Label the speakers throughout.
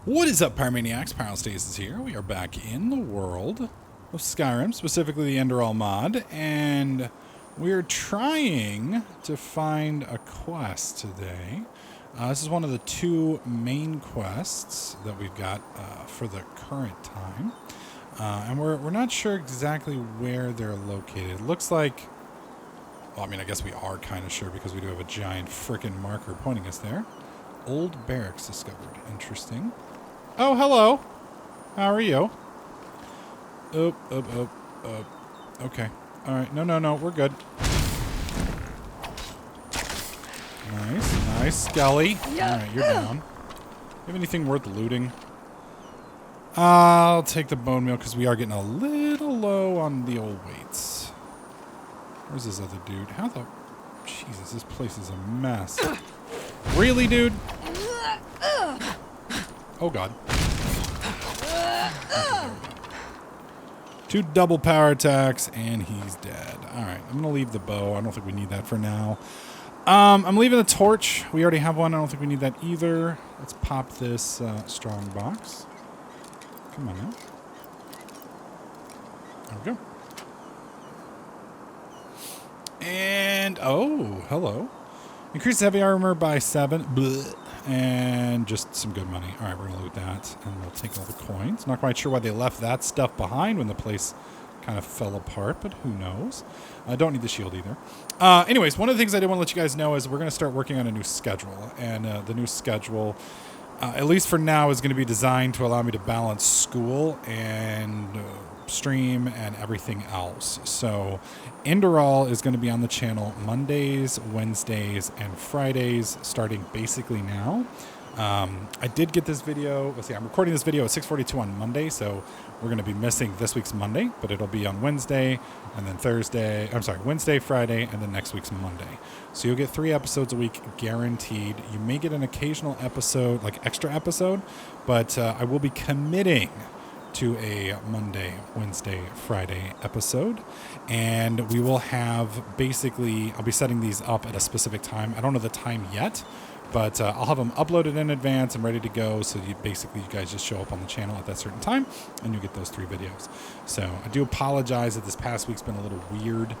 Speaker 1: What is up, Pyromaniacs? Pyrostasis here. We are back in the world of Skyrim, specifically the Enderal mod, and we're trying to find a quest today. This is one of the two main quests that we've got for the current time, and we're not sure exactly where they're located. It looks like, well, I mean, I guess we are kind of sure because we do have a giant frickin' marker pointing us there. Old barracks discovered. Interesting. Oh, hello. How are you? Okay. All right. No. We're good. Nice, Skelly. All right, you're down. You have anything worth looting? I'll take the bone meal because we are getting a little low on the old weights. Where's this other dude? How the... Jesus, this place is a mess. Really, dude? Oh, God. Okay, two double power attacks, and he's dead. All right, I'm going to leave the bow. I don't think we need that for now. I'm leaving the torch. We already have one. I don't think we need that either. Let's pop this strong box. Come on now. There we go. And, oh, hello. Increase heavy armor by 7. Blech. And just some good money. All right, we're going to loot that. And we'll take all the coins. Not quite sure why they left that stuff behind when the place kind of fell apart, but who knows. I don't need the shield either. Anyways, one of the things I did want to let you guys know is we're going to start working on a new schedule. And the new schedule, at least for now, is going to be designed to allow me to balance school and stream and everything else. So Enderal is going to be on the channel Mondays, Wednesdays, and Fridays starting basically now. I did get this video. Let's see, I'm recording this video at 6:42 on Monday, so we're going to be missing this week's Monday, but it'll be on Wednesday and then Thursday. I'm sorry, Wednesday, Friday, and then next week's Monday. So you'll get 3 episodes a week guaranteed. You may get an occasional episode, like extra episode, but I will be committing to a Monday, Wednesday, Friday episode. And we will have basically, I'll be setting these up at a specific time. I don't know the time yet, but I'll have them uploaded in advance and ready to go. So you guys just show up on the channel at that certain time and you get those 3 videos. So I do apologize that this past week's been a little weird.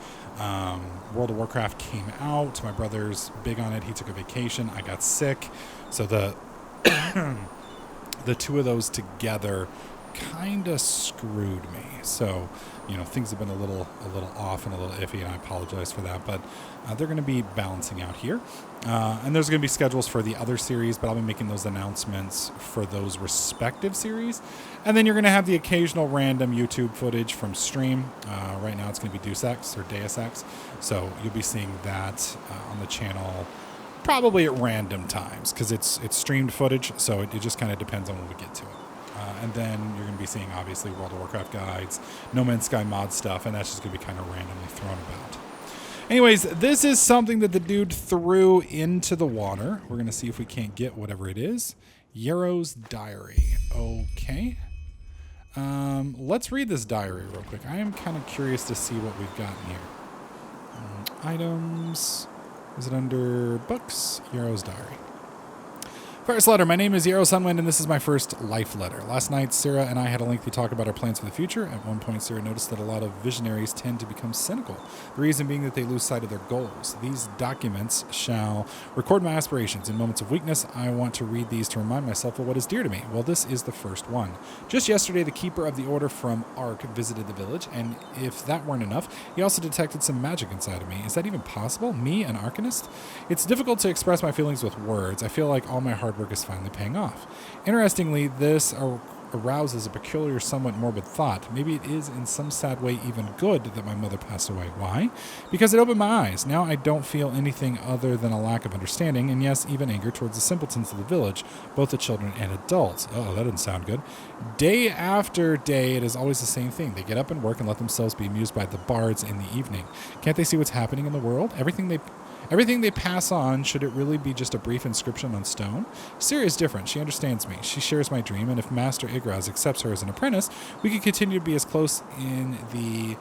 Speaker 1: World of Warcraft came out. My brother's big on it. He took a vacation. I got sick. So the two of those together kind of screwed me. So, you know, things have been a little off and a little iffy, and I apologize for that, but they're going to be balancing out here. And there's going to be schedules for the other series, but I'll be making those announcements for those respective series. And then you're going to have the occasional random YouTube footage from stream. Right now it's going to be Deus Ex or Deus Ex. So you'll be seeing that on the channel probably at random times because it's streamed footage. So it just kind of depends on when we get to it. And then you're going to be seeing, obviously, World of Warcraft guides, No Man's Sky mod stuff, and that's just going to be kind of randomly thrown about. Anyways, this is something that the dude threw into the water. We're going to see if we can't get whatever it is. Yarrow's diary. Okay. Let's read this diary real quick. I am kind of curious to see what we've got in here. Items. Is it under books? Yarrow's diary. First letter, my name is Yarrow Sunwind, and this is my first life letter. Last night, Sarah and I had a lengthy talk about our plans for the future. At one point, Sarah noticed that a lot of visionaries tend to become cynical, the reason being that they lose sight of their goals. These documents shall record my aspirations. In moments of weakness, I want to read these to remind myself of what is dear to me. Well, this is the first one. Just yesterday, the Keeper of the Order from Ark visited the village, and if that weren't enough, he also detected some magic inside of me. Is that even possible? Me, an Arcanist? It's difficult to express my feelings with words. I feel like all my hard work is finally paying off. Interestingly, this arouses a peculiar, somewhat morbid thought. Maybe it is in some sad way even good that my mother passed away. Why? Because it opened my eyes. Now I don't feel anything other than a lack of understanding, and yes, even anger towards the simpletons of the village, both the children and adults. Oh, that doesn't sound good. Day after day, it is always the same thing. They get up and work and let themselves be amused by the bards in the evening. Can't they see what's happening in the world? Everything they pass on, should it really be just a brief inscription on stone? Sarah is different. She understands me. She shares my dream, and if Master Igraz accepts her as an apprentice, we could continue to be as close in the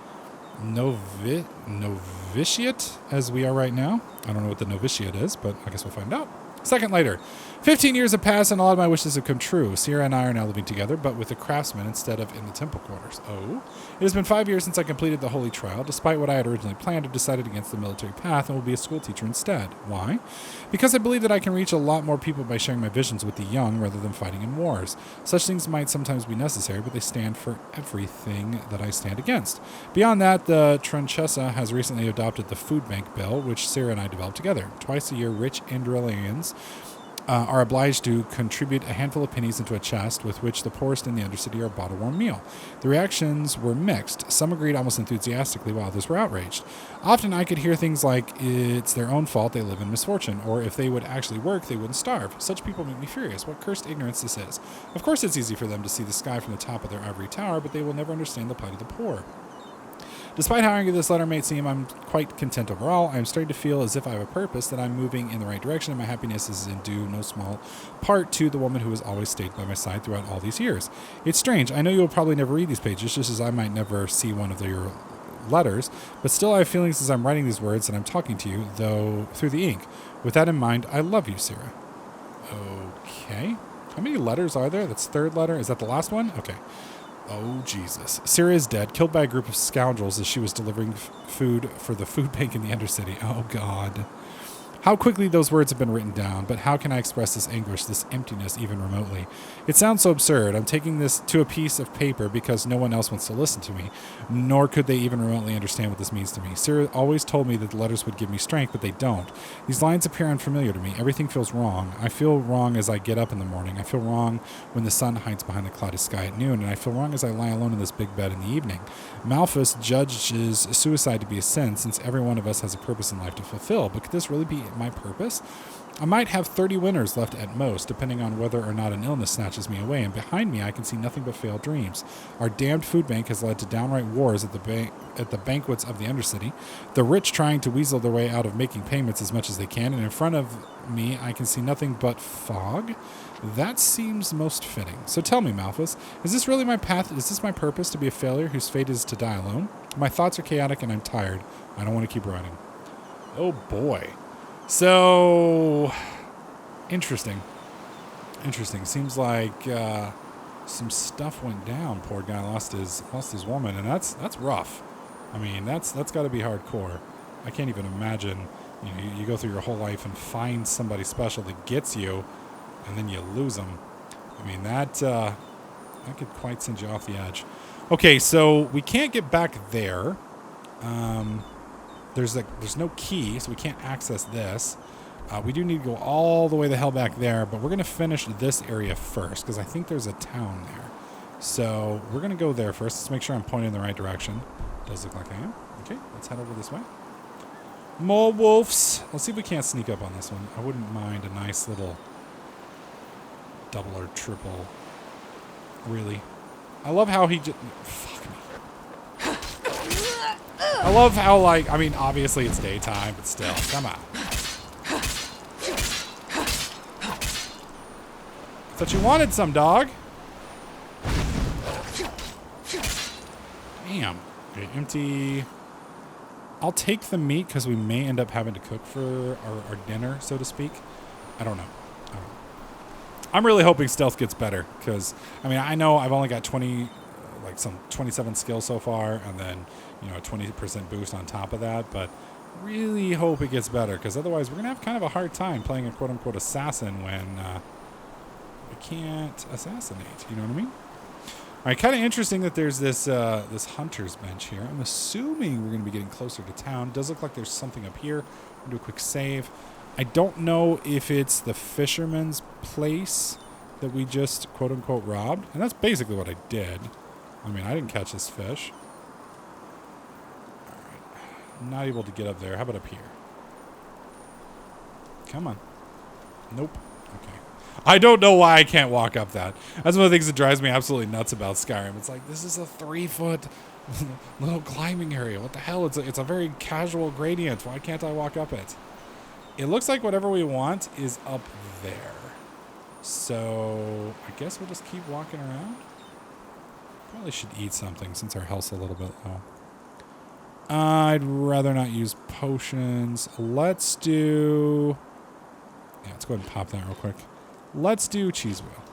Speaker 1: novitiate as we are right now. I don't know what the novitiate is, but I guess we'll find out. Second later, 15 years have passed and a lot of my wishes have come true. Sierra and I are now living together, but with the craftsmen instead of in the temple quarters. Oh. It has been 5 years since I completed the holy trial. Despite what I had originally planned, I've decided against the military path and will be a school teacher instead. Why? Because I believe that I can reach a lot more people by sharing my visions with the young rather than fighting in wars. Such things might sometimes be necessary, but they stand for everything that I stand against. Beyond that, the Tranchessa has recently adopted the food bank bill, which Sierra and I developed together. Twice a year, rich Enderalians are obliged to contribute a handful of pennies into a chest with which the poorest in the Undercity are bought a warm meal. The reactions were mixed. Some agreed almost enthusiastically, while others were outraged. Often I could hear things like, it's their own fault they live in misfortune, or if they would actually work, they wouldn't starve. Such people make me furious. What cursed ignorance this is. Of course it's easy for them to see the sky from the top of their ivory tower, but they will never understand the plight of the poor. Despite how angry this letter may seem, I'm quite content overall. I'm starting to feel as if I have a purpose, that I'm moving in the right direction, and my happiness is in due no small part to the woman who has always stayed by my side throughout all these years. It's strange. I know you'll probably never read these pages, just as I might never see one of your letters, but still I have feelings as I'm writing these words and I'm talking to you, though through the ink. With that in mind, I love you, Sarah. Okay. How many letters are there? That's third letter. Is that the last one? Okay. Oh, Jesus. Sarah is dead, killed by a group of scoundrels as she was delivering food for the food bank in the Undercity. Oh, God. How quickly those words have been written down, but how can I express this anguish, this emptiness, even remotely? It sounds so absurd. I'm taking this to a piece of paper because no one else wants to listen to me, nor could they even remotely understand what this means to me. Sarah always told me that the letters would give me strength, but they don't. These lines appear unfamiliar to me. Everything feels wrong. I feel wrong as I get up in the morning. I feel wrong when the sun hides behind the cloudy sky at noon, and I feel wrong as I lie alone in this big bed in the evening. Malthus judges suicide to be a sin, since every one of us has a purpose in life to fulfill, but could this really be my purpose? I might have 30 winters left at most, depending on whether or not an illness snatches me away, and behind me I can see nothing but failed dreams. Our damned food bank has led to downright wars at the banquets of the Undercity, the rich trying to weasel their way out of making payments as much as they can, and in front of me I can see nothing but fog. That seems most fitting. So tell me, Malthus, is this really my path? Is this my purpose, to be a failure whose fate is to die alone? My thoughts are chaotic and I'm tired. I don't want to keep writing. Oh boy. So, interesting. Seems like some stuff went down. Poor guy lost his woman, and that's rough. I mean, that's got to be hardcore. I can't even imagine. You go through your whole life and find somebody special that gets you, and then you lose them. I mean, that could quite send you off the edge. Okay, so we can't get back there. There's no key, so we can't access this. We do need to go all the way the hell back there, but we're going to finish this area first, because I think there's a town there. So we're going to go there first. Let's make sure I'm pointing in the right direction. Does look like I am. Okay, let's head over this way. More wolves. Let's see if we can't sneak up on this one. I wouldn't mind a nice little double or triple. Really. I love how he just... Fuck me. I love how, obviously it's daytime, but still. Come on. Thought you wanted some, dog. Damn. Okay, empty. I'll take the meat because we may end up having to cook for our dinner, so to speak. I don't know. I'm really hoping stealth gets better because, I know I've only got 27 skills so far, and then, a 20% boost on top of that, but really hope it gets better because otherwise we're going to have kind of a hard time playing a quote-unquote assassin when we can't assassinate. You know what I mean? All right, kind of interesting that there's this hunter's bench here. I'm assuming we're going to be getting closer to town. Does look like there's something up here. We'll do a quick save. I don't know if it's the fisherman's place that we just quote-unquote robbed. And that's basically what I did. I didn't catch this fish. All right. Not able to get up there. How about up here? Come on. Nope. Okay. I don't know why I can't walk up that. That's one of the things that drives me absolutely nuts about Skyrim. It's like, this is a 3-foot little climbing area. What the hell? It's a very casual gradient. Why can't I walk up it? It looks like whatever we want is up there. So I guess we'll just keep walking around. Probably should eat something since our health's a little bit low. I'd rather not use potions. Let's do... Yeah, let's go ahead and pop that real quick. Let's do cheese wheel.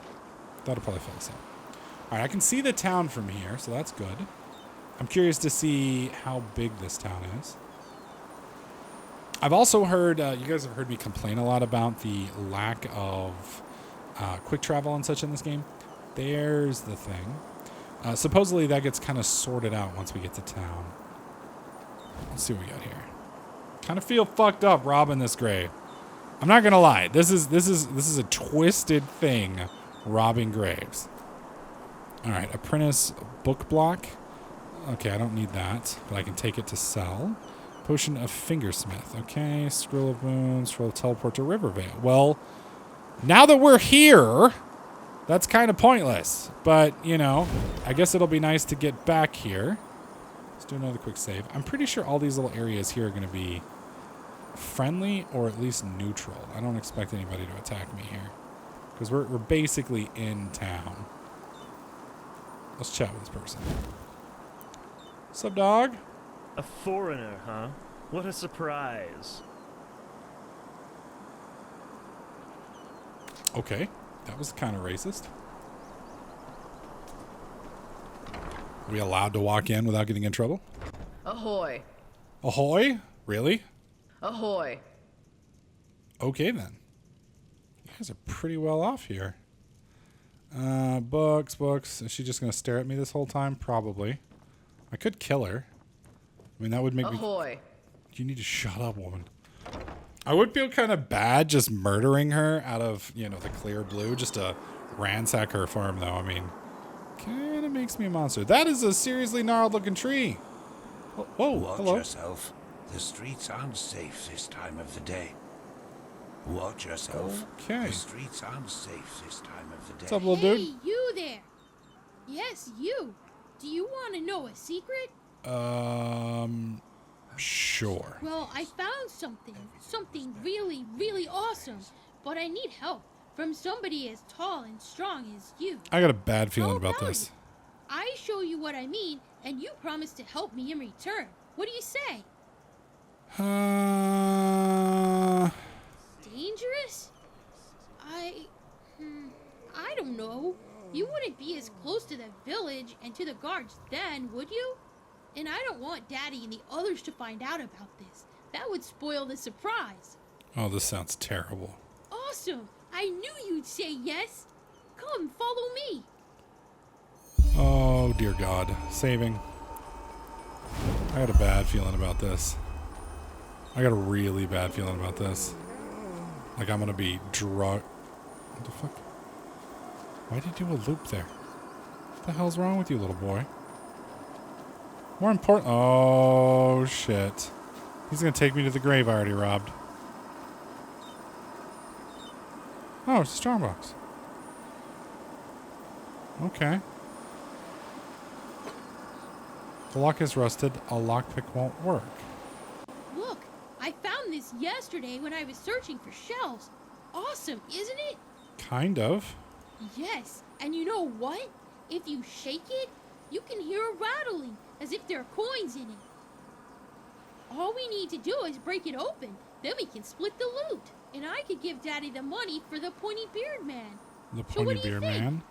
Speaker 1: That'll probably fill us up. All right, I can see the town from here, so that's good. I'm curious to see how big this town is. I've also heard, you guys have heard me complain a lot about the lack of quick travel and such in this game. There's the thing. Supposedly that gets kind of sorted out once we get to town. Let's see what we got here. Kind of feel fucked up robbing this grave. I'm not gonna lie. This is a twisted thing, robbing graves. All right, apprentice book block. Okay, I don't need that, but I can take it to sell. Potion of fingersmith. Okay, scroll of wounds. Scroll of teleport to Riverville. Well, now that we're here, that's kind of pointless. But you know, I guess it'll be nice to get back here. Let's do another quick save. I'm pretty sure all these little areas here are going to be friendly or at least neutral. I don't expect anybody to attack me here because we're basically in town. Let's chat with this person. What's up, dog?
Speaker 2: A foreigner, huh? What a surprise.
Speaker 1: Okay, that was kind of racist. Are we allowed to walk in without getting in trouble?
Speaker 3: Ahoy.
Speaker 1: Ahoy? Really?
Speaker 3: Ahoy.
Speaker 1: Okay, then. You guys are pretty well off here. Books. Is she just going to stare at me this whole time? Probably. I could kill her. I mean, that would make
Speaker 3: Ahoy.
Speaker 1: me... You need to shut up, woman. I would feel kind of bad just murdering her out of, you know, the clear blue, just to ransack her farm, though. I mean, kind of makes me a monster. That is a seriously gnarled-looking tree. Whoa,
Speaker 4: Watch
Speaker 1: hello.
Speaker 4: yourself. The streets aren't safe this time of the day. Watch yourself.
Speaker 1: Okay.
Speaker 4: The streets aren't safe this time of the day.
Speaker 1: What's up, little
Speaker 5: Hey,
Speaker 1: dude?
Speaker 5: you there. Yes, you. Do you want to know a secret?
Speaker 1: Sure.
Speaker 5: Well, I found something. Something really, really awesome. But I need help from somebody as tall and strong as you.
Speaker 1: I got a bad feeling
Speaker 5: How
Speaker 1: about this.
Speaker 5: it? I show you what I mean, and you promise to help me in return. What do you say? Dangerous? I don't know. You wouldn't be as close to the village and to the guards then, would you? And I don't want Daddy and the others to find out about this. That would spoil the surprise.
Speaker 1: Oh, this sounds terrible.
Speaker 5: Awesome! I knew you'd say yes. Come, follow me.
Speaker 1: Oh, dear God. Saving. I got a bad feeling about this. I got a really bad feeling about this. Like I'm going to be drunk. What the fuck? Why'd you do a loop there? What the hell's wrong with you, little boy? More important. Oh, shit. He's going to take me to the grave I already robbed. Oh, it's a strong box. Okay. The lock is rusted. A lockpick won't work.
Speaker 5: Look, I found this yesterday when I was searching for shells. Awesome, isn't it?
Speaker 1: Kind of.
Speaker 5: Yes, and you know what? If you shake it, you can hear a rattling, as if there are coins in it. All we need to do is break it open, then we can split the loot. And I could give Daddy the money for the pointy beard man.
Speaker 1: The
Speaker 5: So what
Speaker 1: pointy
Speaker 5: do you
Speaker 1: beard
Speaker 5: think?
Speaker 1: man.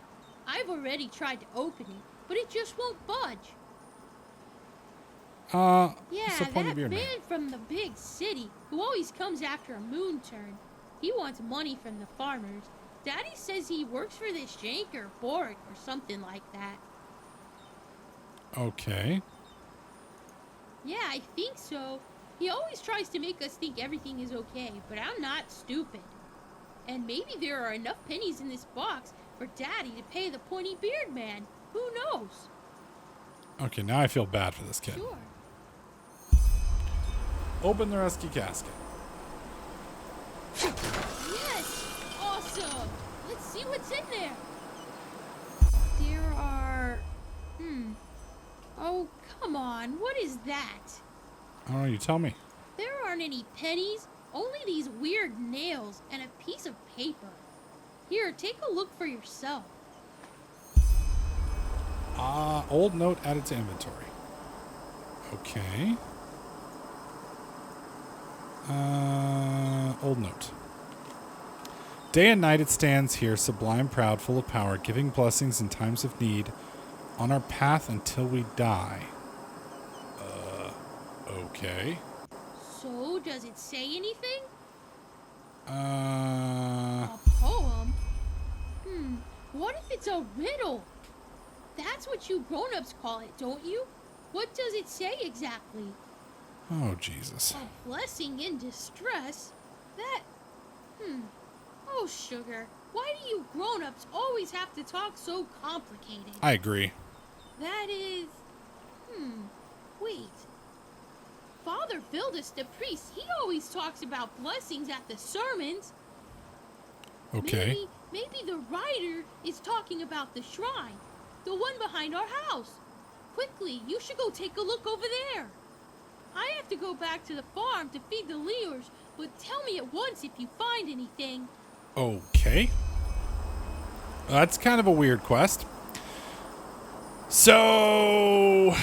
Speaker 5: I've already tried to open it, but it just won't budge. Yeah,
Speaker 1: it's the pointy
Speaker 5: that
Speaker 1: beard
Speaker 5: man
Speaker 1: man.
Speaker 5: from the big city who always comes after a moon turn. He wants money from the farmers. Daddy says he works for this Jank or Borg or something like that.
Speaker 1: Okay.
Speaker 5: Yeah, I think so. He always tries to make us think everything is okay, but I'm not stupid. And maybe there are enough pennies in this box for Daddy to pay the pointy beard man. Who knows?
Speaker 1: Okay, now I feel bad for this kid.
Speaker 5: Sure.
Speaker 1: Open the rescue casket.
Speaker 5: Yes! Awesome! Let's see what's in there. There are... Oh, come on. What is that?
Speaker 1: I don't know, you tell me.
Speaker 5: There aren't any pennies, only these weird nails and a piece of paper. Here, take a look for yourself.
Speaker 1: Old note added to inventory. Okay. Old note. Day and night it stands here, sublime, proud, full of power, giving blessings in times of need, on our path until we die. Okay.
Speaker 5: So, does it say anything?
Speaker 1: Uh,
Speaker 5: A poem? What if it's a riddle? That's what you grown-ups call it, don't you? What does it say exactly?
Speaker 1: oh, Jesus.
Speaker 5: A blessing in distress? That... Oh, sugar, why do you grown-ups always have to talk so complicated?
Speaker 1: I agree.
Speaker 5: That is... Wait. Father Vildus, the priest, he always talks about blessings at the sermons.
Speaker 1: Okay.
Speaker 5: Maybe the writer is talking about the shrine. The one behind our house. Quickly, you should go take a look over there. I have to go back to the farm to feed the Leers, but tell me at once if you find anything.
Speaker 1: Okay. That's kind of a weird quest. So,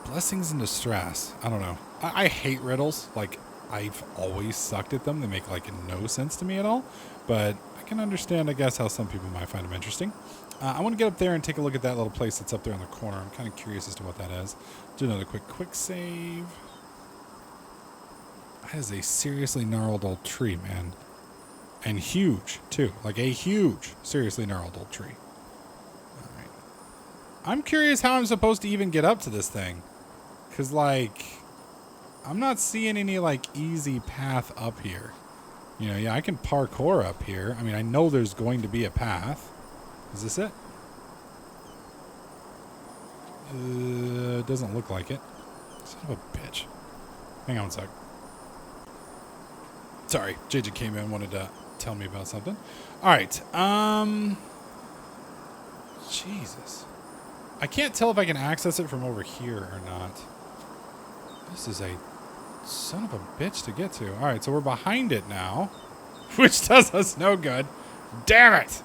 Speaker 1: blessings in distress. I don't know. I hate riddles. Like, I've always sucked at them. They make, like, no sense to me at all. But I can understand, I guess, how some people might find them interesting. I want to get up there and take a look at that little place that's up there in the corner. I'm kind of curious as to what that is. Do another quick save. That is a seriously gnarled old tree, man. And huge, too. Like a huge, seriously gnarled old tree. All right. I'm curious how I'm supposed to even get up to this thing. Because, like, I'm not seeing any, like, easy path up here. You know, yeah, I can parkour up here. I mean, I know there's going to be a path. Is this it? Doesn't look like it. Son of a bitch. Hang on one sec. Sorry, JJ came in, wanted to tell me about something. All right. Jesus. I can't tell if I can access it from over here or not. This is a son of a bitch to get to. All right, so we're behind it now, which does us no good. Damn it!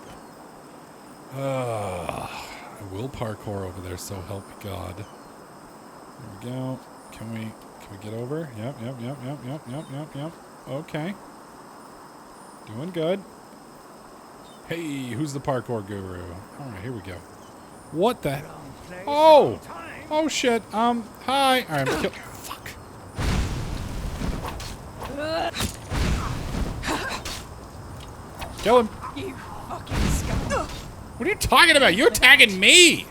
Speaker 1: I will parkour over there, so help me God. There we go. Can we get over? Yep. Okay. Doing good. Hey, who's the parkour guru? All right, here we go. What the? Oh! Oh shit. Hi. All right, I'm kill. Fuck. Kill him.
Speaker 6: You fucking scum.
Speaker 1: What are you talking about? You're tagging me.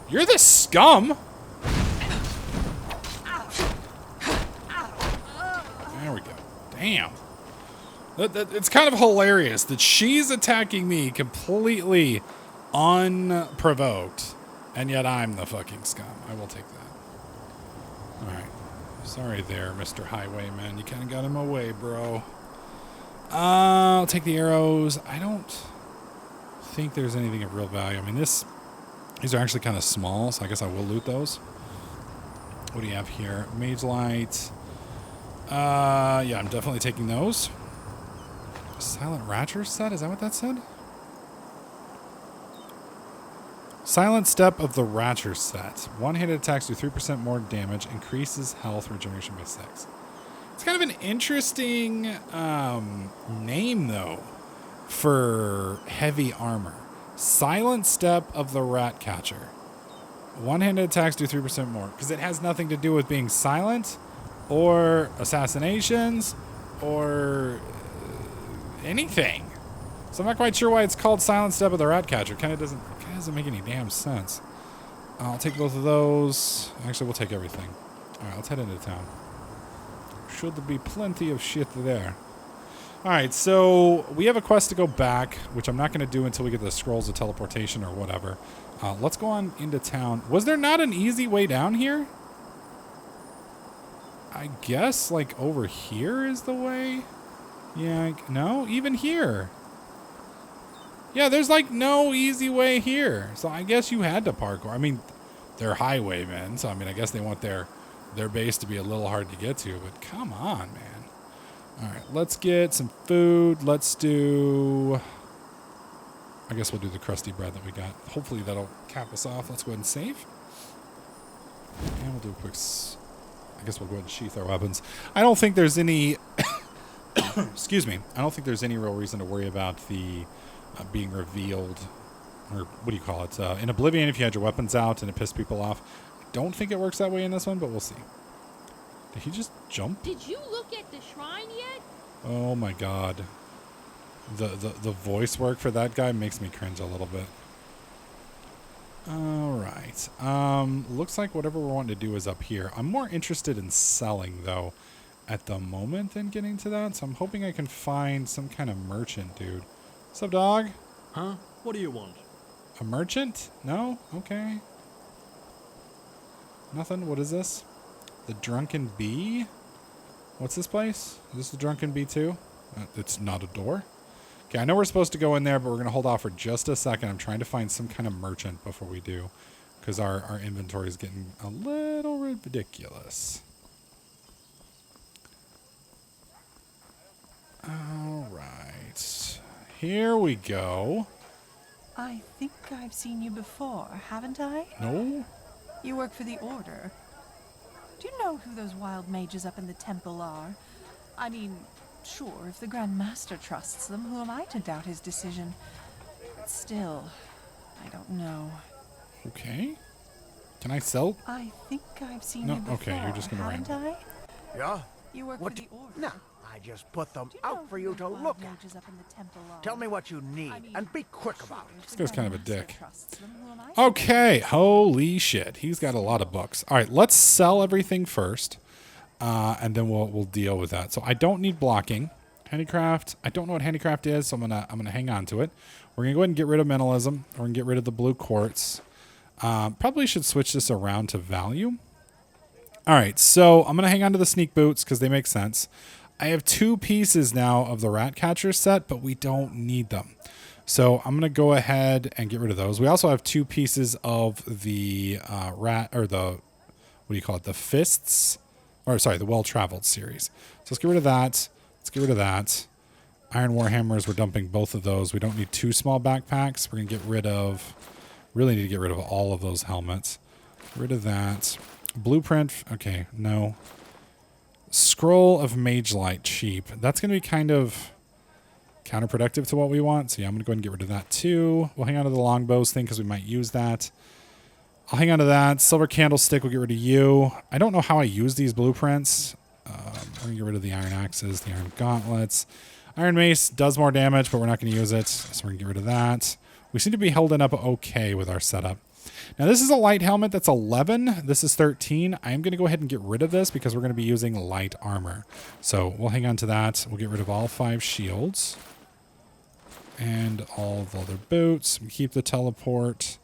Speaker 1: You're the scum. There we go. Damn. It's kind of hilarious that she's attacking me completely unprovoked, and yet I'm the fucking scum. I will take that. All right. Sorry there, Mr. Highwayman. You kind of got him away, bro. I'll take the arrows. I don't think there's anything of real value. I mean, these are actually kind of small, so I guess I will loot those. What do you have here? Mage Light. Yeah, I'm definitely taking those. Silent Ratcher set? Is that what that said? Silent Step of the Ratcher set. One-handed attacks do 3% more damage. Increases health regeneration by 6. It's kind of an interesting name, though, for heavy armor. Silent Step of the Rat Catcher. One-handed attacks do 3% more. Because it has nothing to do with being silent or assassinations or anything. So I'm not quite sure why it's called Silent Step of the Rat Catcher. Kind of doesn't make any damn sense. I'll take both of those. Actually, we'll take everything. All right, let's head into town. Should there be plenty of shit there. All right, so we have a quest to go back, which I'm not going to do until we get the scrolls of teleportation or whatever. Let's go on into town. Was there not an easy way down here? I guess, like, over here is the way? Yeah, no? Even here. Yeah, there's, like, no easy way here. So I guess you had to parkour. I mean, they're highwaymen, so, I mean, I guess they want their base to be a little hard to get to, but come on, man. All right, let's get some food. Let's do... I guess we'll do the crusty bread that we got. Hopefully that'll cap us off. Let's go ahead and save. And we'll do a quick... I guess we'll go ahead and sheath our weapons. I don't think there's any Excuse me. I don't think there's any real reason to worry about the being revealed, or what do you call it? In Oblivion, if you had your weapons out and it pissed people off. I don't think it works that way in this one, but we'll see. Did he just jump?
Speaker 5: Did you look at the shrine yet?
Speaker 1: Oh my god. The voice work for that guy makes me cringe a little bit. Alright. Looks like whatever we're wanting to do is up here. I'm more interested in selling, though, at the moment than getting to that. So I'm hoping I can find some kind of merchant, dude. What's up, dog?
Speaker 7: Huh? What do you want?
Speaker 1: A merchant? No? Okay. Nothing? What is this? The Drunken Bee? What's this place? Is this the Drunken Bee too? It's not a door. Okay, I know we're supposed to go in there, but we're going to hold off for just a second. I'm trying to find some kind of merchant before we do, because our inventory is getting a little ridiculous. All right. Here we go.
Speaker 6: I think I've seen you before, haven't I?
Speaker 1: No?
Speaker 6: You work for the Order. Do you know who those wild mages up in the temple are? I mean, sure, if the Grand Master trusts them, who am I to doubt his decision? But still, I don't know.
Speaker 1: Okay. Can I sell?
Speaker 6: I think I've seen
Speaker 1: No,
Speaker 6: you before,
Speaker 1: okay, you're just gonna
Speaker 6: haven't I?
Speaker 8: Yeah?
Speaker 6: You work
Speaker 8: What
Speaker 6: for
Speaker 8: do-
Speaker 6: the Order.
Speaker 8: No, I just put them
Speaker 6: Do you know
Speaker 8: out for
Speaker 6: who
Speaker 8: you
Speaker 6: those
Speaker 8: to
Speaker 6: wild
Speaker 8: look at.
Speaker 6: mages up in the temple are?
Speaker 8: Tell me what you need,
Speaker 6: I mean,
Speaker 8: and be quick about
Speaker 6: sure,
Speaker 8: it.
Speaker 6: if
Speaker 1: This
Speaker 6: the
Speaker 1: guy's kind of a
Speaker 6: Grand Master
Speaker 1: dick.
Speaker 6: trusts them, who am I to
Speaker 1: Okay, holy shit. He's got a lot of books. All right, let's sell everything first, and then we'll deal with that. So I don't need blocking. Handicraft, I don't know what handicraft is, so I'm gonna hang on to it. We're gonna go ahead and get rid of mentalism. We're gonna get rid of the blue quartz. Probably should switch this around to value. All right, so I'm gonna hang on to the sneak boots because they make sense. I have 2 pieces now of the rat catcher set, but we don't need them. So I'm gonna go ahead and get rid of those. We also have 2 pieces of the rat, or the, what do you call it? The fists, or sorry, the well-traveled series. So let's get rid of that. Let's get rid of that. Iron Warhammers, we're dumping both of those. We don't need 2 small backpacks. We're gonna get rid of, really need to get rid of all of those helmets. Get rid of that. Blueprint, okay, no. Scroll of Mage Light, cheap. That's going to be kind of counterproductive to what we want. So yeah, I'm going to go ahead and get rid of that too. We'll hang on to the longbows thing because we might use that. I'll hang on to that. Silver Candlestick, we'll get rid of you. I don't know how I use these blueprints. We're going to get rid of the Iron Axes, the Iron Gauntlets. Iron Mace does more damage, but we're not going to use it. So we're going to get rid of that. We seem to be holding up okay with our setup. Now, this is a light helmet that's 11. This is 13. I'm going to go ahead and get rid of this because we're going to be using light armor. So we'll hang on to that. We'll get rid of all 5 shields and all the other boots. We keep the teleport.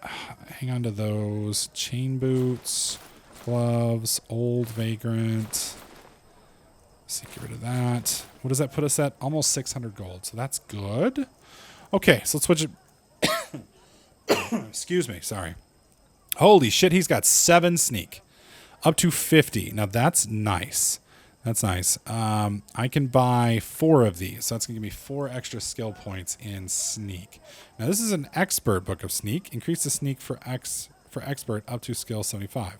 Speaker 1: Hang on to those. Chain boots, gloves, old vagrant. Let's see, get rid of that. What does that put us at? Almost 600 gold. So that's good. Okay, so let's switch it. Excuse me, sorry. Holy shit, he's got 7 sneak. Up to 50. Now that's nice. That's nice. I can buy 4 of these. So that's going to give me 4 extra skill points in sneak. Now this is an expert book of sneak. Increase the sneak for expert up to skill 75.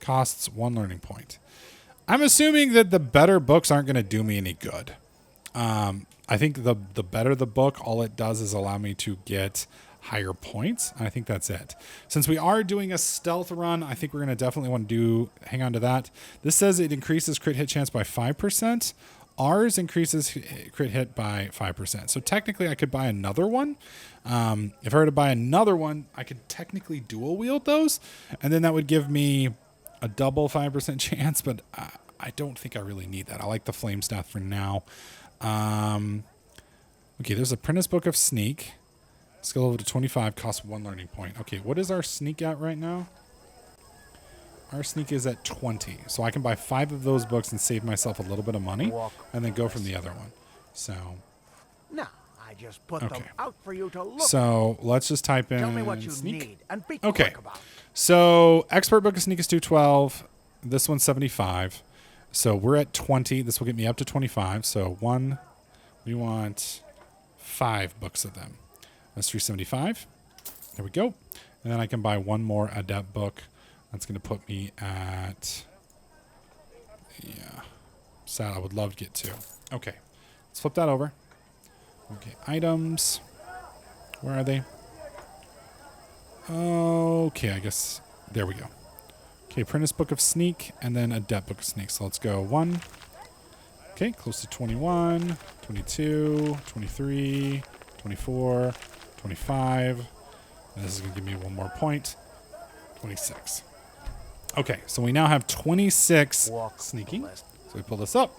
Speaker 1: Costs 1 learning point. I'm assuming that the better books aren't going to do me any good. I think the better the book, all it does is allow me to get higher points. And I think that's it. Since we are doing a stealth run, I think we're going to definitely want to hang on to that. This says it increases crit hit chance by 5%. Ours increases crit hit by 5%. So technically I could buy another one. If I were to buy another one, I could technically dual wield those. And then that would give me a double 5% chance, but I don't think I really need that. I like the flame staff for now. Okay, there's Apprentice Book of Sneak. Skill level to 25, costs 1 learning point. Okay, what is our sneak at right now? Our sneak is at 20. So I can buy 5 of those books and save myself a little bit of money and then go from the other one. So,
Speaker 8: No, I just put
Speaker 1: Okay.
Speaker 8: them out for you to look at.
Speaker 1: so let's just type in
Speaker 8: Tell me what you
Speaker 1: sneak.
Speaker 8: need, and be
Speaker 1: Okay.
Speaker 8: quick about it.
Speaker 1: So Expert Book of Sneak is 212. This one's 75. So we're at 20. This will get me up to 25. So we want 5 books of them. That's 375. There we go. And then I can buy 1 more Adept book. That's going to put me at, yeah, sad. I would love to get 2. Okay. Let's flip that over. Okay, items. Where are they? Okay, I guess. There we go. Okay, Apprentice Book of Sneak, and then Adept Book of Sneak. So let's go 1. Okay, close to 21, 22, 23, 24, 25. And this is going to give me 1 more point. 26. Okay, so we now have 26 sneaking. So we pull this up.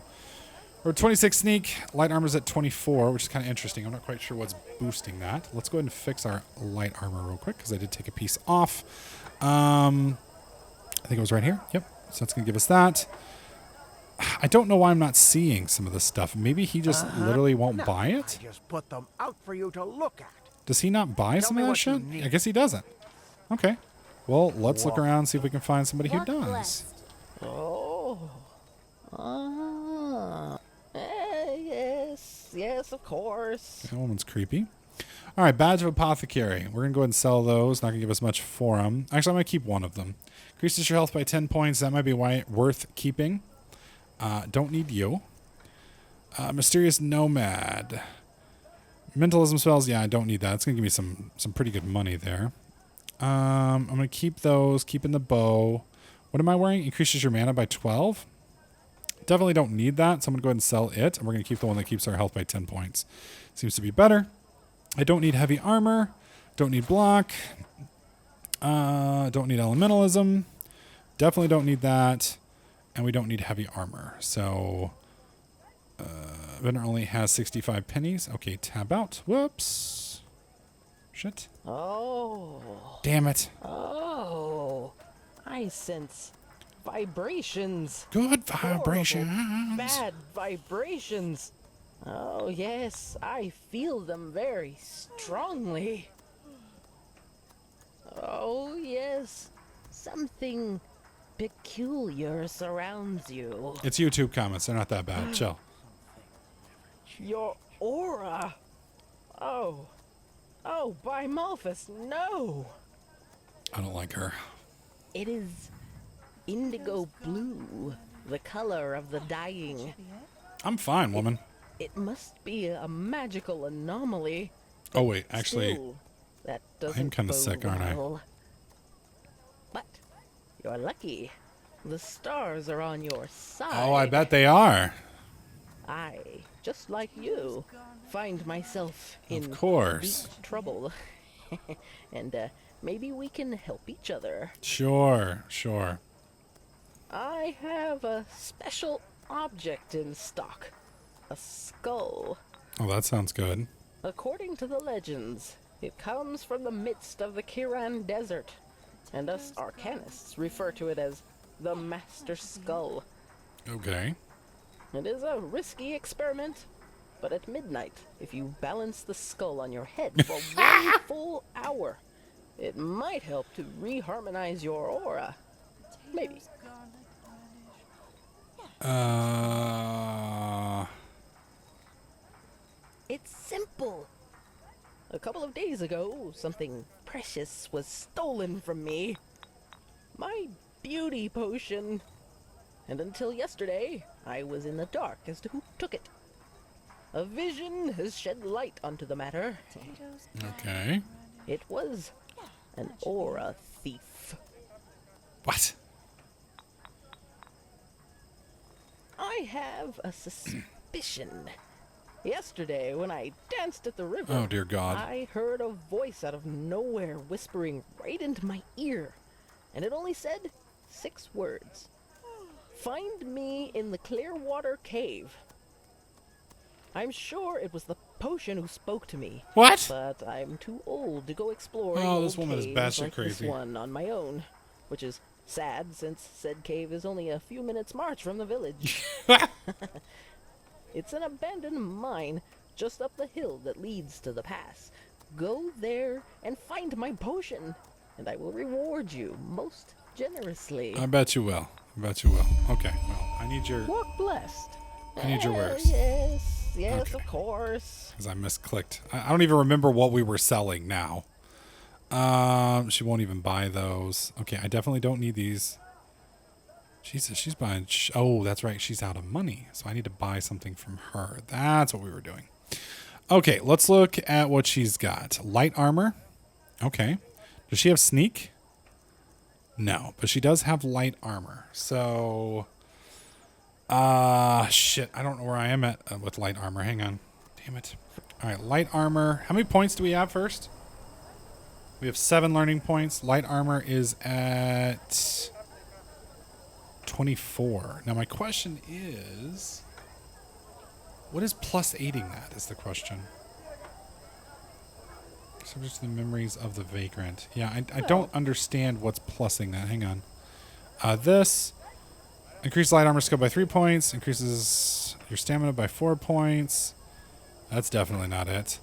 Speaker 1: We're 26 sneak. Light armor's at 24, which is kind of interesting. I'm not quite sure what's boosting that. Let's go ahead and fix our light armor real quick because I did take a piece off. I think it was right here. Yep. So that's going to give us that. I don't know why I'm not seeing some of this stuff. Maybe he just literally won't buy it?
Speaker 8: I just put them out for you to look at.
Speaker 1: Does he not buy
Speaker 8: Tell
Speaker 1: some
Speaker 8: me
Speaker 1: of that
Speaker 8: what you
Speaker 1: shit?
Speaker 8: need.
Speaker 1: I guess he doesn't. Okay. Well, let's look around and see if we can find somebody who does.
Speaker 7: Oh. Yes, of course.
Speaker 1: That woman's creepy. All right, Badge of Apothecary. We're going to go ahead and sell those. Not going to give us much for them. Actually, I'm going to keep one of them. Increases your health by 10 points. That might be worth keeping. Don't need you. Mysterious Nomad. Mentalism spells. Yeah, I don't need that. It's going to give me some pretty good money there. I'm going to keep those. Keeping the bow. What am I wearing? Increases your mana by 12. Definitely don't need that, so I'm going to go ahead and sell it. And we're going to keep the one that keeps our health by 10 points. Seems to be better. I don't need heavy armor. Don't need block. Don't need elementalism. Definitely don't need that. And we don't need heavy armor. So, vendor only has 65 pennies. Okay, tab out. Whoops. Shit.
Speaker 7: Oh.
Speaker 1: Damn it.
Speaker 7: Oh. I sense vibrations.
Speaker 1: Good
Speaker 7: Horrible,
Speaker 1: vibrations.
Speaker 7: bad vibrations. Oh, yes. I feel them very strongly. Oh, yes. Something peculiar surrounds you.
Speaker 1: It's YouTube comments. They're not that bad. Chill.
Speaker 7: Your aura. Oh. Oh, by Malphus, no.
Speaker 1: I don't like her.
Speaker 7: It is indigo blue, the color of the dying.
Speaker 1: I'm fine, woman.
Speaker 7: It must be a magical anomaly.
Speaker 1: Oh, wait. Actually,
Speaker 7: Still, that doesn't
Speaker 1: I'm kinda
Speaker 7: bode
Speaker 1: sick, aren't I?
Speaker 7: well. But you're lucky. The stars are on your side.
Speaker 1: oh, I bet they are.
Speaker 7: I, just like you, find myself in
Speaker 1: Of course.
Speaker 7: deep trouble. And maybe we can help each other.
Speaker 1: Sure, sure.
Speaker 7: I have a special object in stock. A skull.
Speaker 1: Oh, that sounds good.
Speaker 7: According to the legends, it comes from the midst of the Kiran Desert, and us arcanists refer to it as the Master Skull.
Speaker 1: Okay.
Speaker 7: It is a risky experiment, but at midnight, if you balance the skull on your head for 1 full hour, it might help to reharmonize your aura. Maybe. It's simple. A couple of days ago, something precious was stolen from me. My beauty potion. And until yesterday, I was in the dark as to who took it. A vision has shed light onto the matter.
Speaker 1: Okay.
Speaker 7: It was an aura thief.
Speaker 1: What?
Speaker 7: I have a suspicion. Yesterday, when I danced at the river,
Speaker 1: Oh, dear God.
Speaker 7: I heard a voice out of nowhere whispering right into my ear. And it only said 6 words. Find me in the Clearwater Cave. I'm sure it was the potion who spoke to me.
Speaker 1: What?
Speaker 7: But I'm too old to go exploring
Speaker 1: Oh,
Speaker 7: old
Speaker 1: this woman is
Speaker 7: caves
Speaker 1: batshit
Speaker 7: like this
Speaker 1: crazy.
Speaker 7: one on my own. Which is sad, since said cave is only a few minutes march from the village. It's an abandoned mine just up the hill that leads to the pass. Go there and find my potion, and I will reward you most generously.
Speaker 1: I bet you will. I bet you will. Okay. Well, I need your...
Speaker 7: Walk blessed.
Speaker 1: I need your wares.
Speaker 7: Yes,
Speaker 1: Okay.
Speaker 7: of course.
Speaker 1: Because I misclicked. I don't even remember what we were selling now. She won't even buy those. Okay, I definitely don't need these. Jesus, she's buying. Oh, that's right. She's out of money. So I need to buy something from her. That's what we were doing. Okay, let's look at what she's got. Light armor. Okay. Does she have sneak? No, but she does have light armor. So, shit. I don't know where I am at with light armor. Hang on. Damn it. All right, light armor. How many points do we have first? We have 7 learning points. Light armor is at 24. Now, my question is, what is plus 8ing that is the question. Subject to the memories of the vagrant. Yeah, I don't understand what's plussing that. Hang on. This increases light armor skill by 3 points. Increases your stamina by 4 points. That's definitely not it.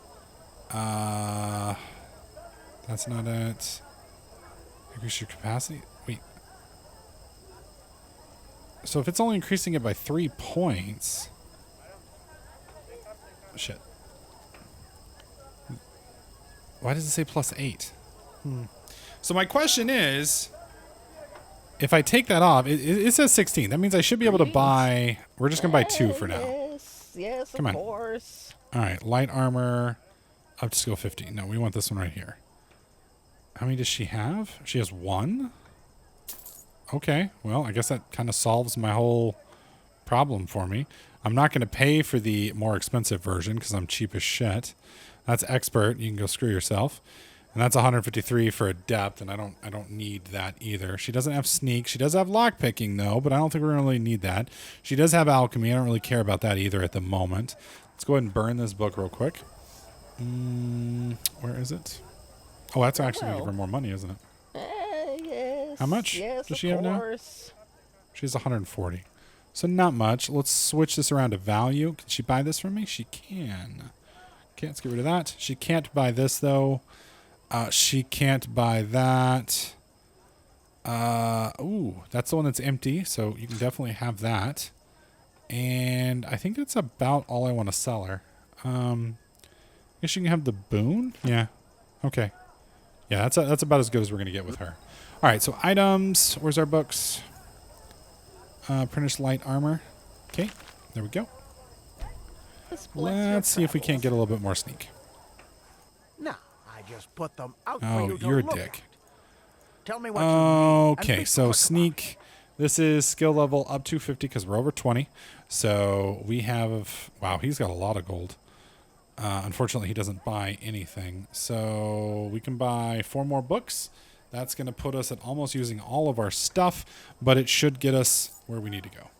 Speaker 1: That's not it. Increase your capacity. Wait. So if it's only increasing it by 3 points. Shit. Why does it say plus 8? So my question is, if I take that off, it says 16. That means I should be able to buy. We're just gonna buy 2 for now.
Speaker 7: Yes,
Speaker 1: Come on.
Speaker 7: of course.
Speaker 1: All right, light armor up to skill 50. No, we want this one right here. How many does she have? She has 1. Okay, well, I guess that kind of solves my whole problem for me. I'm not going to pay for the more expensive version because I'm cheap as shit. That's expert. You can go screw yourself. And that's 153 for adept, and I don't need that either. She doesn't have sneak. She does have lock picking though, but I don't think we're going to really need that. She does have alchemy. I don't really care about that either at the moment. Let's go ahead and burn this book real quick. Where is it? Oh, that's actually going to give her more money, isn't it?
Speaker 7: Yes.
Speaker 1: How much
Speaker 7: Yes,
Speaker 1: does she have now? She has 140. So not much. Let's switch this around to value. Can she buy this from me? She can. Okay, let's get rid of that. She can't buy this, though. She can't buy that. Ooh, that's the one that's empty, so you can definitely have that. And I think that's about all I want to sell her. I guess you can have the boon? Yeah. Okay. Yeah, that's about as good as we're going to get with her. All right, so items. Where's our books? Printer's light armor. Okay, there we go. Let's see if we can't get a little bit more sneak.
Speaker 8: No, I just put them out for
Speaker 1: Oh,
Speaker 8: you to
Speaker 1: you're a
Speaker 8: look
Speaker 1: dick.
Speaker 8: at. Tell me what you need. and
Speaker 1: Okay,
Speaker 8: be
Speaker 1: so
Speaker 8: quick
Speaker 1: sneak. This is skill level up to 50 because we're over 20. So we have... Wow, he's got a lot of gold. Unfortunately, he doesn't buy anything. So we can buy 4 more books. That's going to put us at almost using all of our stuff, but it should get us where we need to go.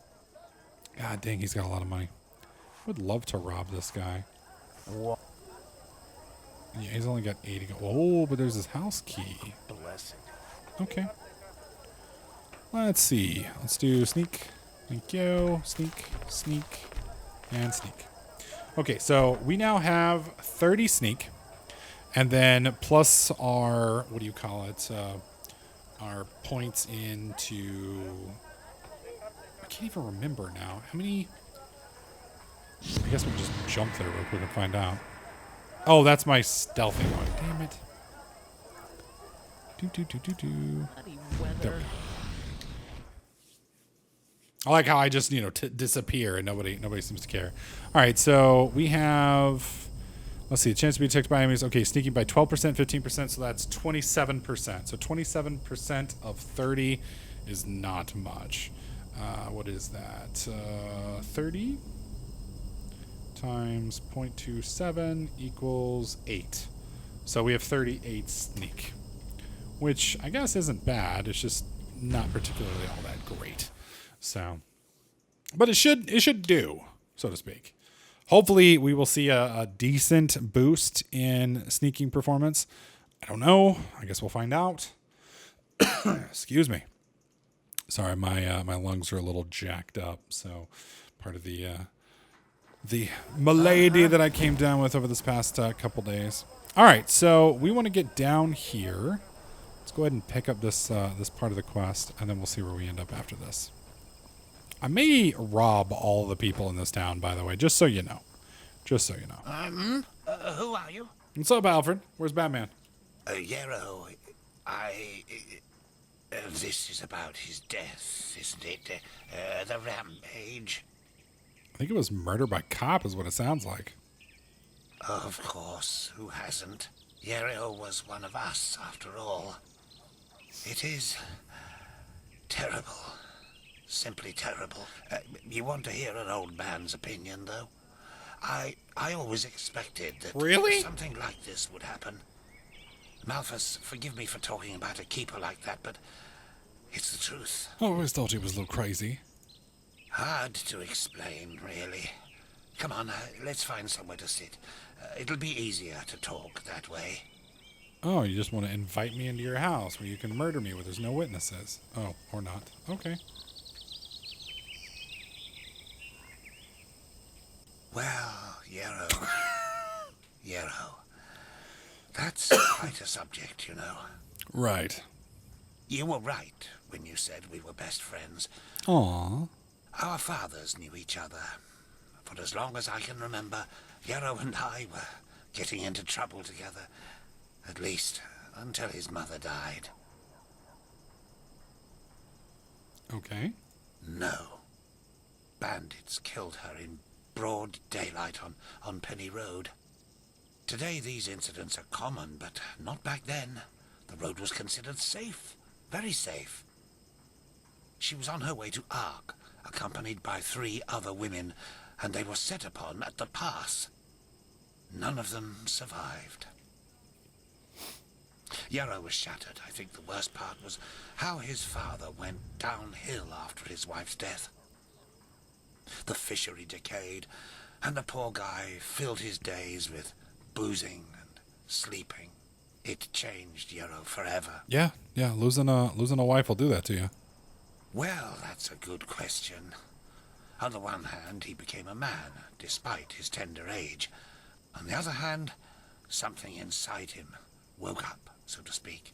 Speaker 1: God dang, he's got a lot of money. Would love to rob this guy.
Speaker 8: What?
Speaker 1: Yeah, he's only got 80 gold. Oh, but there's his house key.
Speaker 8: Bless it.
Speaker 1: Okay. Let's see. Let's do sneak. Thank you. Sneak, sneak, and sneak. Okay, so we now have 30 sneak. And then plus our, what do you call it? Our points into... I can't even remember now. How many... I guess we'll just jump there real quick and find out. Oh, that's my stealthy one. Damn it. There we go. I like how I just, disappear and nobody seems to care. All right, so we have, let's see, a chance to be detected by enemies. Okay, sneaking by 12%, 15%, so that's 27%. So 27% of 30 is not much. What is that? 30 times 0.27 equals 8. So we have 38 sneak, which I guess isn't bad. It's just not particularly all that great. So, but it should do, so to speak. Hopefully we will see a decent boost in sneaking performance. I don't know. I guess we'll find out. Excuse me. Sorry, my lungs are a little jacked up. So part of the malady that I came down with over this past couple days. All right, so we want to get down here. Let's go ahead and pick up this this part of the quest, and then we'll see where we end up after this. I may rob all the people in this town, by the way, just so you know. Just so you know.
Speaker 4: Who are you?
Speaker 1: What's up, Alfred? Where's Batman?
Speaker 4: Yarrow, This is about his death, isn't it? The rampage.
Speaker 1: I think it was murder by cop is what it sounds like.
Speaker 4: Of course, who hasn't? Yero was one of us, after all. It is terrible. Simply terrible. You want to hear an old man's opinion, though? I always expected that
Speaker 1: Really?
Speaker 4: something like this would happen. Malthus, forgive me for talking about a keeper like that, but it's the truth.
Speaker 1: I always thought he was a little crazy.
Speaker 4: Hard to explain, really. Come on, let's find somewhere to sit. It'll be easier to talk that way.
Speaker 1: Oh, you just want to invite me into your house where you can murder me where there's no witnesses. Oh, or not. Okay.
Speaker 4: Well, Yero. Yero. That's quite a subject, you know.
Speaker 1: Right.
Speaker 4: You were right when you said we were best friends.
Speaker 1: Aww.
Speaker 4: Our fathers knew each other. For as long as I can remember, Yero and I were getting into trouble together. At least, until his mother died.
Speaker 1: Okay.
Speaker 4: No. Bandits killed her in broad daylight on Penny Road. Today these incidents are common, but not back then. The road was considered safe. Very safe. She was on her way to Ark, accompanied by 3 other women, and they were set upon at the pass. None of them survived. Yarrow was shattered. I think the worst part was how his father went downhill after his wife's death. The fishery decayed, and the poor guy filled his days with boozing and sleeping. It changed Yarrow forever.
Speaker 1: Yeah, losing a wife will do that to you.
Speaker 4: Well, that's a good question. On the one hand, he became a man, despite his tender age. On the other hand, something inside him woke up, so to speak.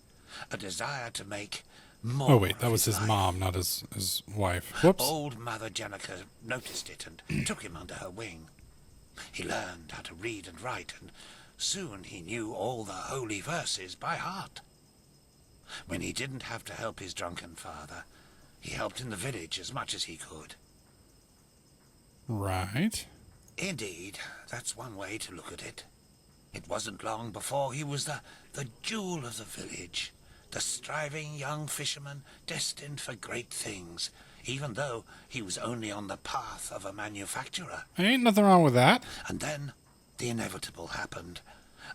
Speaker 4: A desire to make more.
Speaker 1: Oh wait, that
Speaker 4: of
Speaker 1: was his
Speaker 4: life.
Speaker 1: mom, not his wife. Whoops.
Speaker 4: Old Mother Jenica noticed it and took him under her wing. He learned how to read and write, and soon he knew all the holy verses by heart. When he didn't have to help his drunken father, he helped in the village as much as he could.
Speaker 1: Right.
Speaker 4: Indeed, that's one way to look at it. It wasn't long before he was the jewel of the village, the striving young fisherman destined for great things, even though he was only on the path of a manufacturer.
Speaker 1: Ain't nothing wrong with that.
Speaker 4: And then the inevitable happened.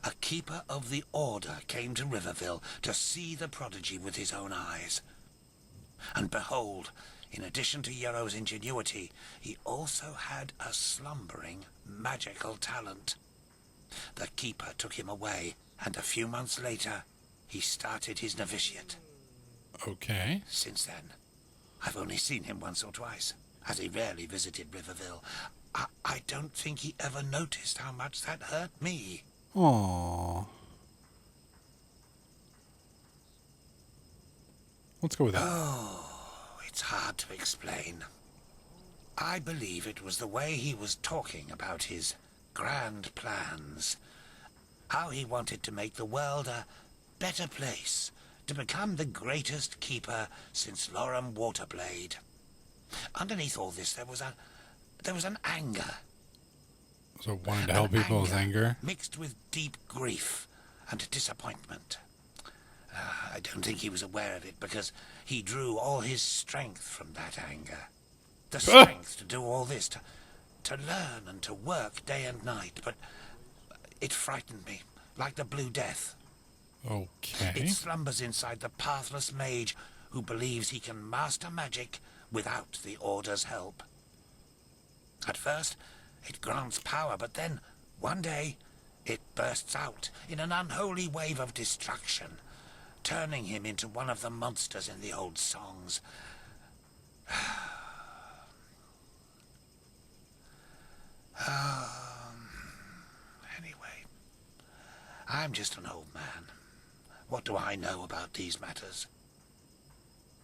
Speaker 4: A keeper of the order came to Riverville to see the prodigy with his own eyes. And behold, in addition to Yarrow's ingenuity, he also had a slumbering magical talent. The keeper took him away, and a few months later, he started his novitiate.
Speaker 1: Okay.
Speaker 4: Since then, I've only seen him once or twice, as he rarely visited Riverville. I don't think he ever noticed how much that hurt me.
Speaker 1: Aww. Let's go with that.
Speaker 4: Oh, it's hard to explain. I believe it was the way he was talking about his grand plans. How he wanted to make the world a better place, to become the greatest keeper since Loram Waterblade. Underneath all this, there was an anger.
Speaker 1: So wanting to help people's anger.
Speaker 4: Mixed with deep grief and disappointment. I don't think he was aware of it because he drew all his strength from that anger. The strength to do all this, to learn and to work day and night. But it frightened me, like the Blue Death.
Speaker 1: Okay.
Speaker 4: It slumbers inside the pathless mage who believes he can master magic without the Order's help. At first, it grants power, but then, one day, it bursts out in an unholy wave of destruction, turning him into one of the monsters in the old songs. Anyway, I'm just an old man. What do I know about these matters?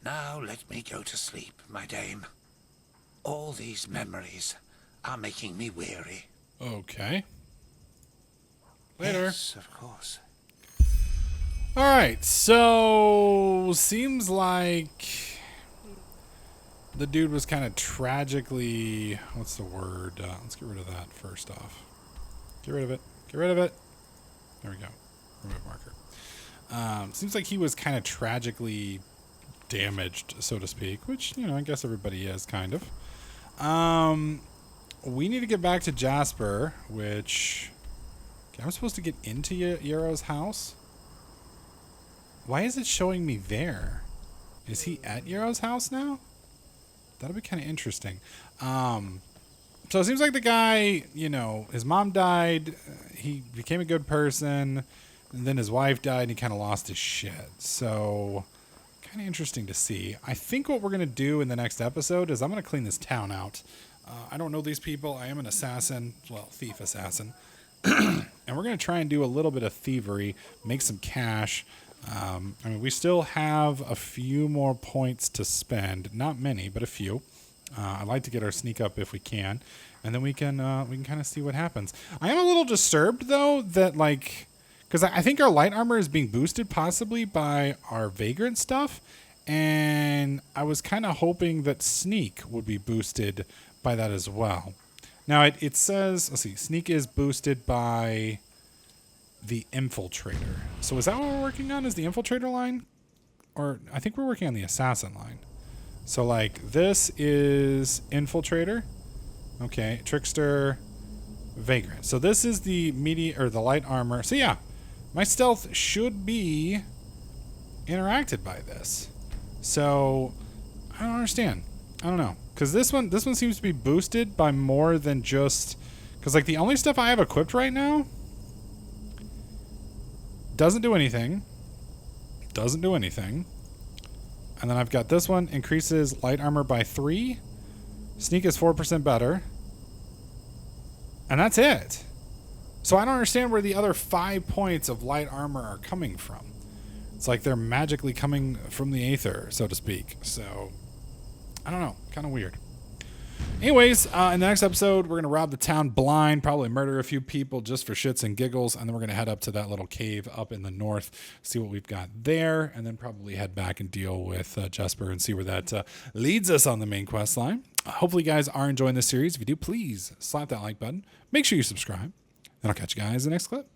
Speaker 4: Now let me go to sleep, my dame. All these memories are making me weary.
Speaker 1: Okay. Later.
Speaker 4: Yes, of course.
Speaker 1: All right, so seems like the dude was kind of tragically, what's the word? Let's get rid of that first off. Get rid of it. Get rid of it. There we go. Remove marker. Seems like he was kind of tragically damaged, so to speak, which, you know, I guess everybody is kind of. We need to get back to Jasper, which... Okay, I'm supposed to get into Yarrow's house? Why is it showing me there? Is he at Yarrow's house now? That'll be kind of interesting. So it seems like the guy, you know, his mom died, he became a good person, and then his wife died, and he kind of lost his shit. So, kind of interesting to see. I think what we're going to do in the next episode is I'm going to clean this town out. I don't know these people. I am an assassin. Well, thief assassin. And we're going to try and do a little bit of thievery, make some cash. I mean, we still have a few more points to spend. Not many, but a few. I'd like to get our sneak up if we can. And then we can kind of see what happens. I am a little disturbed, though, that, like... Because I think our light armor is being boosted possibly by our vagrant stuff. And I was kind of hoping that sneak would be boosted by that as well. Now, it says... Let's see. Sneak is boosted by the infiltrator. So is that what we're working on? Is the infiltrator line? Or I think we're working on the assassin line. So, like, this is infiltrator. Okay. Trickster. Vagrant. So this is the the light armor. So yeah, my stealth should be interacted by this. So I don't understand. I don't know. Because this one seems to be boosted by more than just... Because, like, the only stuff I have equipped right now doesn't do anything. Doesn't do anything. And then I've got this one. Increases light armor by 3. Sneak is 4% better. And that's it. So I don't understand where the other 5 points of light armor are coming from. It's like they're magically coming from the aether, so to speak. So, I don't know. Kind of weird. Anyways, in the next episode, we're going to rob the town blind, probably murder a few people just for shits and giggles, and then we're going to head up to that little cave up in the north, see what we've got there, and then probably head back and deal with Jesper and see where that leads us on the main quest line. Hopefully you guys are enjoying this series. If you do, please slap that like button. Make sure you subscribe, and I'll catch you guys in the next clip.